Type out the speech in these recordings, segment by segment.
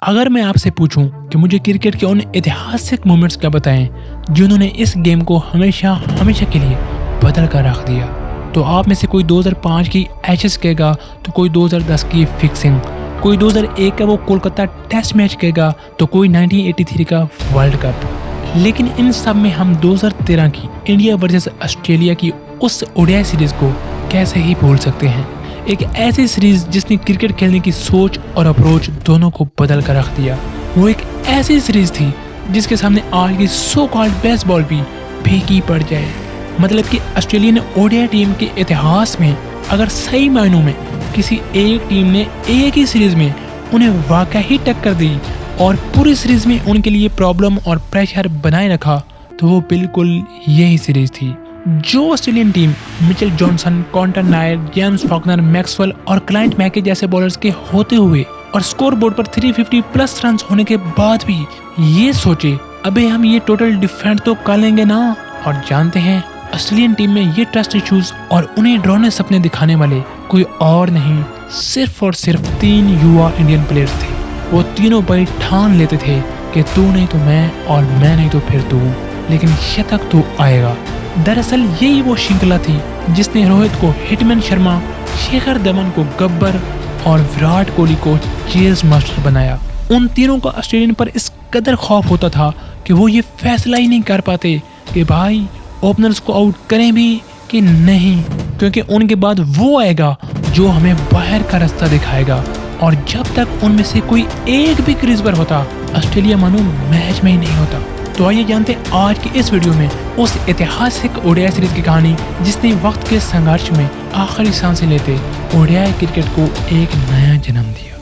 अगर मैं आपसे पूछूं कि मुझे क्रिकेट के उन ऐतिहासिक मोमेंट्स क्या बताएं जिन्होंने इस गेम को हमेशा हमेशा के लिए बदल कर रख दिया, तो आप में से कोई 2005 की एशेज कहेगा, तो कोई 2010 की फिक्सिंग, कोई 2001 का वो कोलकाता टेस्ट मैच कहेगा, तो कोई 1983 का वर्ल्ड कप। लेकिन इन सब में हम 2013 की इंडिया वर्सेस ऑस्ट्रेलिया की उस ओडीआई सीरीज को कैसे ही भूल सकते हैं। एक ऐसी सीरीज जिसने क्रिकेट खेलने की सोच और अप्रोच दोनों को बदल कर रख दिया। वो एक ऐसी सीरीज थी जिसके सामने आज की सो कॉल्ड बेसबॉल भी फीकी पड़ जाए। मतलब कि ऑस्ट्रेलियन ओडीआई टीम के इतिहास में अगर सही मायनों में किसी एक टीम ने एक ही सीरीज में उन्हें वाकई टक्कर दी और पूरी सीरीज में उनके लिए प्रॉब्लम और प्रेशर बनाए रखा, तो वो बिल्कुल यही सीरीज थी। जो Australian team Mitchell Johnson, Canton Nair, James Faulkner, Maxwell और क्लाइंट मैके जैसे बॉलर्स के होते हुए और स्कोर बोर्ड पर 350 प्लस रन होने के बाद भी ये सोचे अबे हम ये टोटल डिफेंड तो कर लेंगे ना। और जानते हैं ऑस्ट्रेलियन टीम में ये ट्रस्ट इश्यूज और उन्हें ड्रॉने सपने दिखाने वाले कोई और नहीं, सिर्फ और सिर्फ 3 युवा इंडियन प्लेयर्स थे। वो तीनों भाई ठान लेते थे कि तू नहीं तो मैं और मैं नहीं तो फिर तू, लेकिन शतक तो आएगा। दरअसल यही वो श्रृंखला थी जिसने रोहित को हिटमैन शर्मा, शेखर धवन को गब्बर और विराट कोहली को चेज मास्टर बनाया। उन तीनों का ऑस्ट्रेलियन पर इस कदर खौफ होता था कि वो ये फैसला ही नहीं कर पाते कि भाई ओपनर्स को आउट करें भी कि नहीं, क्योंकि उनके बाद वो आएगा जो हमें बाहर का रास्ता दिखाएगा। और जब तक उनमें से कोई एक भी क्रीज पर होता, ऑस्ट्रेलिया मानो मैच में ही नहीं होता। तो आइए जानते हैं आज की इस वीडियो में उस ऐतिहासिक ओडीआई सीरीज की कहानी जिसने वक्त के संघर्ष में आखिरी सांसें लेते ओडीआई क्रिकेट को एक नया जन्म दिया।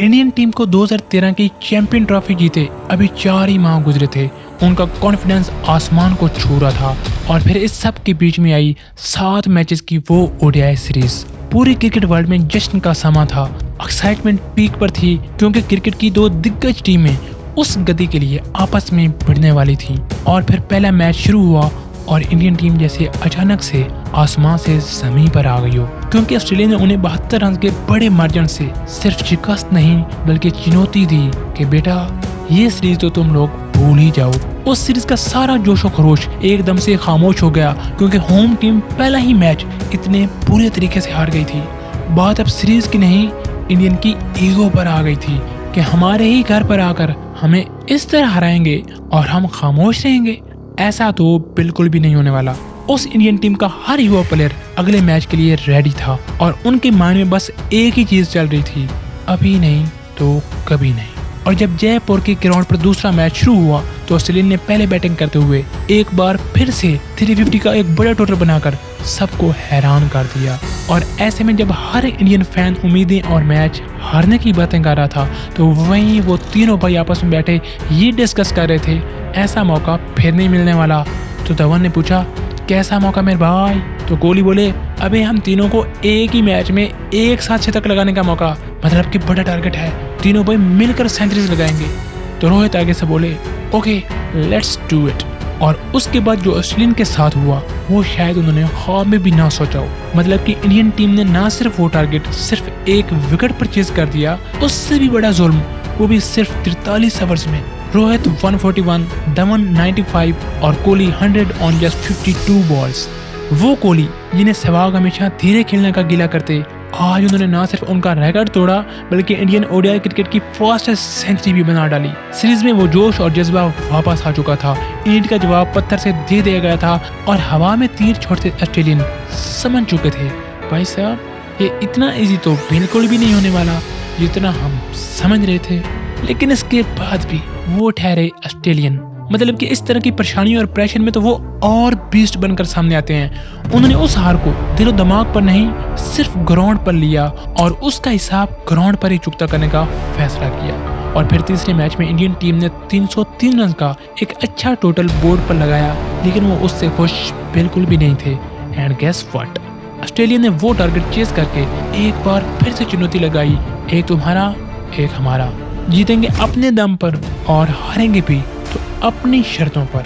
इंडियन टीम को 2013 की चैंपियन ट्रॉफी जीते अभी 4 ही माह गुजरे थे। उनका कॉन्फिडेंस आसमान को छू रहा था और फिर इस सब के बीच में आई 7 मैचेस की वो ओडीआई सीरीज। पूरी क्रिकेट वर्ल्ड में जश्न का समा था, एक्साइटमेंट पीक पर थी, क्योंकि क्रिकेट की 2 दिग्गज टीमें उस गति के लिए आपस में भिड़ने वाली थी। और फिर पहला मैच शुरू हुआ और इंडियन टीम जैसे अचानक से आसमान से जमीन पर आ गई हो, क्योंकि ऑस्ट्रेलिया ने उन्हें 72 रन के बड़े मार्जिन से सिर्फ शिकस्त नहीं बल्कि चुनौती दी कि बेटा ये सीरीज तो तुम लोग भूल ही जाओ। उस सीरीज का सारा जोश और खरोश एकदम से खामोश हो गया, क्योंकि होम टीम पहला ही मैच इतने बुरे तरीके से हार गई थी। बात अब सीरीज की नहीं, इंडियन की ईगो पर आ गई थी कि हमारे ही घर पर आकर हमें इस तरह हराएंगे और हम खामोश रहेंगे। ऐसा तो बिल्कुल भी नहीं होने वाला। उस इंडियन टीम का हर युवा प्लेयर अगले मैच के लिए रेडी था और उनके माइंड में बस एक ही चीज चल रही थी, अभी नहीं तो कभी नहीं। और जब जयपुर के ग्राउंड पर दूसरा मैच शुरू हुआ तो ऑस्ट्रेलिया ने पहले बैटिंग करते हुए एक बार फिर से 350 का एक बड़ा टोटल बनाकर सबको हैरान कर दिया। और ऐसे में जब हर इंडियन फैन उम्मीदें और मैच हारने की बातें कर रहा था, तो वहीं वो तीनों भाई आपस में बैठे ये डिस्कस कर रहे थे ऐसा मौका फिर नहीं मिलने वाला। तो धवन ने पूछा कैसा मौका मेरे भाई? तो कोहली बोले अबे हम तीनों को एक ही मैच में एक साथ शतक लगाने का मौका, मतलब कि बड़ा टारगेट है, तीनों भाई मिलकर सेंचुरीज लगाएंगे। तो रोहित आगे से बोले ओके लेट्स डू इट। और उसके बाद जो ऑस्ट्रेलियन के साथ हुआ वो शायद उन्होंने ख्वाब में भी ना सोचा हो। मतलब कि इंडियन टीम ने ना सिर्फ वो टारगेट सिर्फ एक विकेट पर चेज कर दिया, उससे भी बड़ा जुल्म, वो भी सिर्फ 43 ओवर्स में। रोहित 141, धवन 95 और कोहली 100 ऑन जस्ट 52 बॉल्स। वो कोहली जिन्हें सहवाग हमेशा धीरे खेलने का गिला करते, आज उन्होंने ना सिर्फ उनका रिकॉर्ड तोड़ा बल्कि इंडियन ओडीआई क्रिकेट की फास्टेस्ट सेंचुरी भी बना डाली। सीरीज में वो जोश और जज्बा वापस आ चुका था। ईंट का जवाब पत्थर से दे दिया गया था और हवा में तीर छोड़ते ऑस्ट्रेलियन समझ चुके थे भाई साहब ये इतना इजी तो बिल्कुल भी नहीं होने वाला जितना हम समझ रहे थे। लेकिन इसके बाद भी वो ठहरे ऑस्ट्रेलियन। मतलब कि इस तरह की परेशानी और प्रेशर में तो वो और बीस्ट बनकर सामने आते हैं। उन्होंने उस हार को दिलो दिमाग पर नहीं सिर्फ ग्राउंड पर लिया और उसका हिसाब ग्राउंड पर ही चुकता करने का फैसला किया। और फिर तीसरे मैच में इंडियन टीम ने 303 रन का एक अच्छा टोटल बोर्ड पर लगाया, लेकिन वो उससे खुश बिल्कुल भी नहीं थे। एंड गेस व्हाट, ऑस्ट्रेलिया ने वो टारगेट चेज करके एक बार फिर से चुनौती लगाई, एक तुम्हारा एक हमारा। जीतेंगे अपने दम पर और हारेंगे भी तो अपनी शर्तों पर।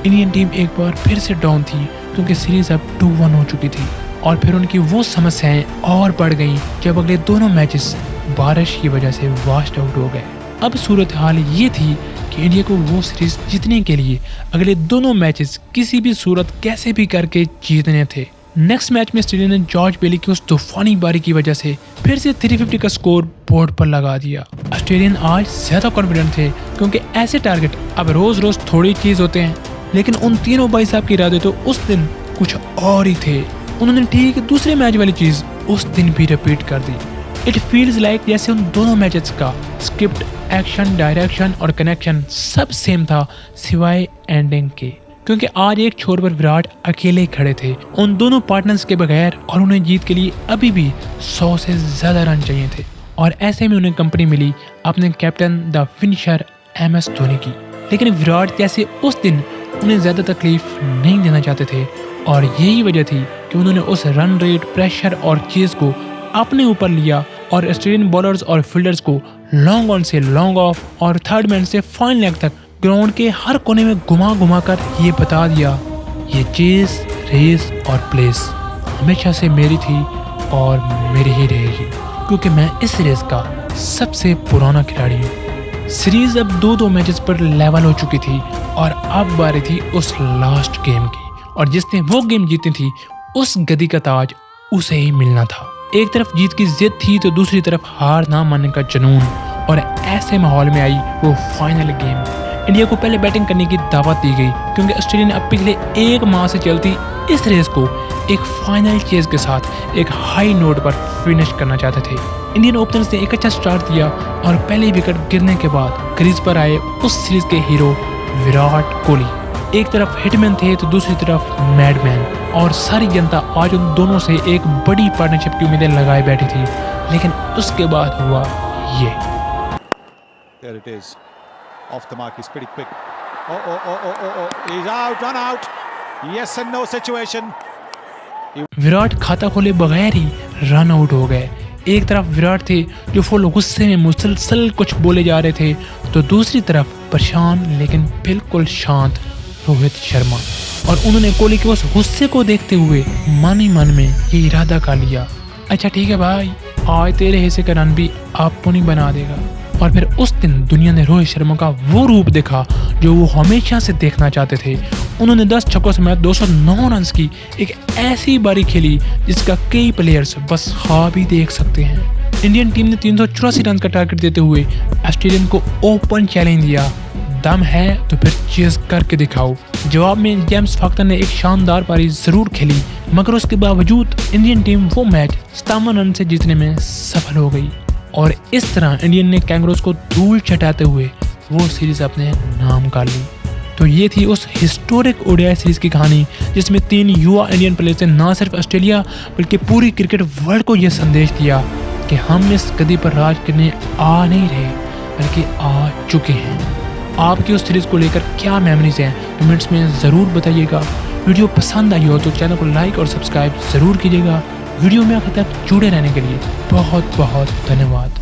इंडियन टीम एक बार फिर से डाउन थी क्योंकि सीरीज अब 2-1 हो चुकी थी। और फिर उनकी वो समस्याएं और बढ़ गईं जब अगले दोनों मैचेस बारिश की वजह से वॉश्ड आउट हो गए। अब सूरत हाल ये थी कि इंडिया को वो सीरीज जीतने के लिए अगले दोनों मैचेस किसी भी सूरत कैसे भी करके जीतने थे। नेक्स्ट मैच में ऑस्ट्रेलिया ने जॉर्ज बेली की उस तूफानी बारी की वजह से फिर से 350 का स्कोर बोर्ड पर लगा दिया। ऑस्ट्रेलियन आज ज्यादा कॉन्फिडेंट थे क्योंकि ऐसे टारगेट अब रोज रोज थोड़ी चीज होते हैं, लेकिन उन तीनों भाई साहब के इरादे तो उस दिन कुछ और ही थे। उन्होंने ठीक दूसरे मैच वाली चीज उस दिन भी रिपीट कर दी। इट फील्स लाइक जैसे उन दोनों मैचेस का स्क्रिप्ट, एक्शन, डायरेक्शन और कनेक्शन सब सेम था सिवाय एंडिंग के, क्योंकि आज एक छोर पर विराट अकेले खड़े थे उन दोनों पार्टनर्स के बगैर और उन्हें जीत के लिए अभी भी 100 से ज्यादा रन चाहिए थे। और ऐसे में उन्हें कंपनी मिली अपने captain the finisher MS Dhoni की। लेकिन विराट जैसे उस दिन उन्हें ज्यादा तकलीफ नहीं देना चाहते थे और यही वजह थी कि उन्होंने उस रन रेट, प्रेशर और चेज को अपने ऊपर लिया और ऑस्ट्रेलियन बॉलर्स और फील्डर्स को लॉन्ग ऑन से लॉन्ग ऑफ और थर्ड मैन से फाइन लेग तक ग्राउंड के हर कोने में घुमा घुमा कर ये बता दिया, ये चेस, रेस और प्लेस हमेशा से मेरी थी और मेरी ही रहेगी, क्योंकि मैं इस रेस का सबसे पुराना खिलाड़ी हूँ। सीरीज अब 2-2 मैचेस पर लेवल हो चुकी थी और अब बारी थी उस लास्ट गेम की, और जिसने वो गेम जीती थी उस गद्दी का ताज उसे ही मिलना था। एक तरफ जीत की जिद थी तो दूसरी तरफ हार ना मानने का जुनून, और ऐसे माहौल में आई वो फाइनल गेम। इंडिया को पहले बैटिंग करने की दावत दी गई क्योंकि ऑस्ट्रेलिया ने अब पिछले 1 माह से चलती इस रेस को एक फाइनल चेज के साथ एक हाई नोट पर फिनिश करना चाहते थे। इंडियन ओपनर्स ने एक अच्छा स्टार्ट दिया और पहले विकेट गिरने के बाद क्रीज पर आए उस सीरीज के हीरो विराट कोहली। एक तरफ हिटमैन थे तो दूसरी तरफ मैडमैन, और सारी जनता आज उन दोनों से एक बड़ी पार्टनरशिप की उम्मीदें लगाए बैठी थी। लेकिन उसके बाद हुआ ये। There it is. Off the mark, he's pretty quick. Oh. He's out, run out. Yes and no situation. Virat खाता खोले बगैर ही रन आउट हो गए। एक तरफ विराट थे जो फुल गुस्से में मुसलसल कुछ बोले जा रहे थे, तो दूसरी तरफ परेशान लेकिन बिल्कुल शांत रोहित शर्मा, और उन्होंने कोहली के उस गुस्से को देखते हुए मन ही मन में ये इरादा कर लिया, अच्छा ठीक है भाई, आज तेरे हिस्से का रन भी आप नहीं बना देगा। और फिर उस दिन दुनिया ने रोहित शर्मा का वो रूप देखा जो वो हमेशा से देखना चाहते थे। उन्होंने 10 छक्कों समेत 209 रन की एक ऐसी बारी खेली जिसका कई प्लेयर्स बस ख्वाब ही देख सकते हैं। इंडियन टीम ने 384 रन का टारगेट देते हुए ऑस्ट्रेलियन को ओपन चैलेंज दिया, दम है तो फिर चेज करके दिखाओ। जवाब में जेम्स फाक्टर ने एक शानदार पारी जरूर खेली, मगर उसके बावजूद इंडियन टीम वो मैच 57 रन से जीतने में सफल हो गई, और इस तरह इंडियन ने कैंगरोज को धूल चटाते हुए वो सीरीज अपने नाम कर ली। तो ये थी उस हिस्टोरिक ओडीआई सीरीज की कहानी जिसमें 3 युवा इंडियन प्लेयर्स ने न सिर्फ ऑस्ट्रेलिया बल्कि पूरी क्रिकेट वर्ल्ड को यह संदेश दिया कि हम इस गद्दी पर राज करने आ नहीं रहे बल्कि आ चुके हैं। आपकी उस सीरीज को लेकर क्या मेमोरीज हैं कमेंट्स में ज़रूर बताइएगा। वीडियो पसंद आई हो तो चैनल को लाइक और सब्सक्राइब ज़रूर कीजिएगा। वीडियो में आखिर तक जुड़े रहने के लिए बहुत बहुत धन्यवाद।